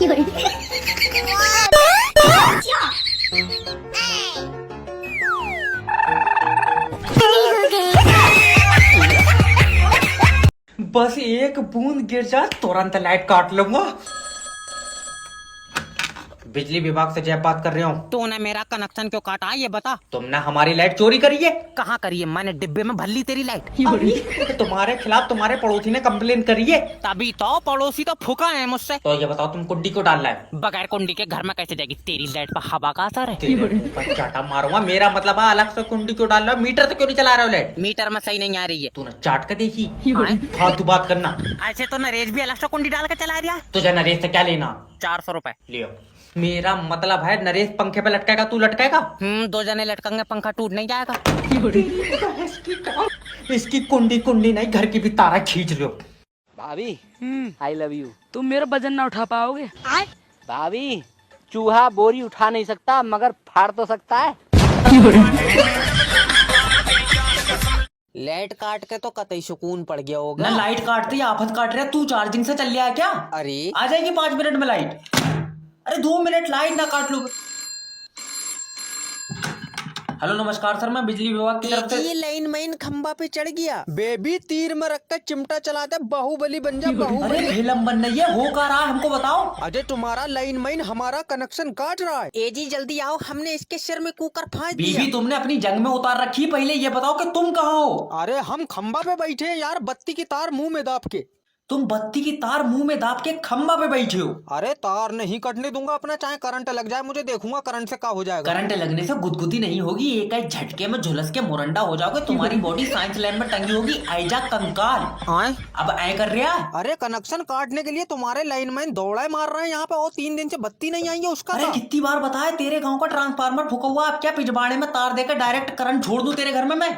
बस एक बूंद गिर जा तुरंत लाइट काट लूंगा। बिजली विभाग से जय बात कर रहे हो। तूने मेरा कनेक्शन क्यों काटा ये बता। तुमने हमारी लाइट चोरी करी है। कहाँ करी है? मैंने डिब्बे में भर ली तेरी लाइट। तुम्हारे खिलाफ तुम्हारे पड़ोसी ने कंप्लेन करी है। तभी तो पड़ोसी तो फूका है मुझसे। तो ये बताओ तुम कुंडी को डालना है? बगैर कुंडी के घर में कैसे जाएगी? तेरी लाइट पर हवा का असर है। तेरे ऊपर चाटा मारूंगा। मेरा मतलब है अलग से कुंडी क्यों डाल रहा हो? मीटर तो क्यों नहीं चला रहे हो लाइट? मीटर में सही नहीं आ रही है। तूने चाट कर देखी? हाँ? तू बात करना। ऐसे तो नरेश भी अलग से कुंडी डाल के चला रहा। तुझे नरेश से क्या लेना? 400 रुपए लियो। मेरा मतलब है नरेश पंखे पे लटकेगा, तू लटकेगा? 2 जने लटकेंगे, पंखा टूट नहीं जाएगा। इसकी कुंडी नहीं, घर की भी तारा खींच लो। भाभी आई लव यू। तुम मेरा वजन ना उठा पाओगे? भाभी चूहा बोरी उठा नहीं सकता मगर फाड़ तो सकता है। लाइट काट के तो कतई सुकून पड़ गया होगा। ना लाइट काटती आफत काट रहा है। तू चार्जिंग से चल लिया क्या? अरे आ जाएगी 5 मिनट में लाइट। अरे 2 मिनट लाइट ना काट लो। हेलो नमस्कार सर, मैं बिजली विभाग की तरफ से। लाइन माइन खंबा पे चढ़ गया। बेबी तीर में रखकर चिमटा चलाते बाहुबली बन जा। अरे फिल्म बन रही है, हो क्या रहा है हमको बताओ। अजय तुम्हारा लाइन माइन हमारा कनेक्शन काट रहा है। एजी जल्दी आओ, हमने इसके सिर में कुकर फांस दिया। बीवी तुमने अपनी जंग में उतार रखी है। पहले ये बताओ कि तुम कहाँ हो? अरे हम खंबा पे बैठे हैं यार, बत्ती की तार मुंह में दाब के। तुम बत्ती की तार मुंह में दाब के खंबा पे बैठे हो। अरे तार नहीं कटने दूंगा अपना, चाहे करंट लग जाए मुझे देखूंगा करंट से क्या हो जाएगा। करंट लगने से गुदगुदी नहीं होगी, एक एक झटके में झुलस के मुरंडा हो जाओगे। तुम्हारी बॉडी साइंस लैब में टंगी होगी आइजा कंकाल। अब ऐ कर रहा। अरे कनेक्शन काटने के लिए तुम्हारे लाइन मैन दौड़ा मार रहे हैं यहाँ पे, और 3 दिन से बत्ती नहीं आई है उसका। अरे कितनी बार बताया तेरे गाँव का ट्रांसफार्मर फूका हुआ। अब क्या पिछवाड़े में तार देकर डायरेक्ट करंट छोड़ दूं तेरे घर में मैं?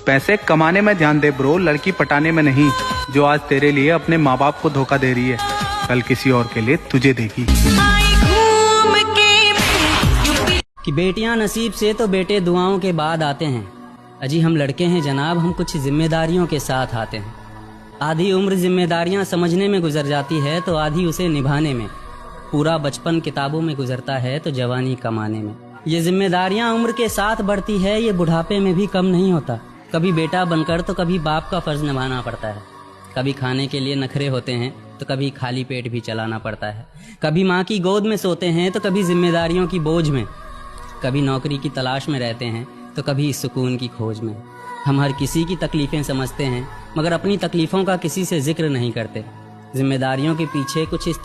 पैसे कमाने में ध्यान दे ब्रो, लड़की पटाने में नहीं। जो आज तेरे लिए अपने माँ बाप को धोखा दे रही है, कल किसी और के लिए तुझे देगी। कि बेटियां नसीब से तो बेटे दुआओं के बाद आते हैं। अजी हम लड़के हैं जनाब, हम कुछ जिम्मेदारियों के साथ आते हैं। आधी उम्र जिम्मेदारियां समझने में गुजर जाती है तो आधी उसे निभाने में। पूरा बचपन किताबों में गुजरता है तो जवानी कमाने में। ये जिम्मेदारियां उम्र के साथ बढ़ती है, ये बुढ़ापे में भी कम नहीं होता। कभी बेटा बनकर तो कभी बाप का फर्ज निभाना पड़ता है। कभी खाने के लिए नखरे होते हैं तो कभी खाली पेट भी चलाना पड़ता है। कभी माँ की गोद में सोते हैं तो कभी जिम्मेदारियों की बोझ में। कभी नौकरी की तलाश में रहते हैं तो कभी सुकून की खोज में। हम हर किसी की तकलीफें समझते हैं मगर अपनी तकलीफों का किसी से जिक्र नहीं करते। जिम्मेदारियों के पीछे कुछ इस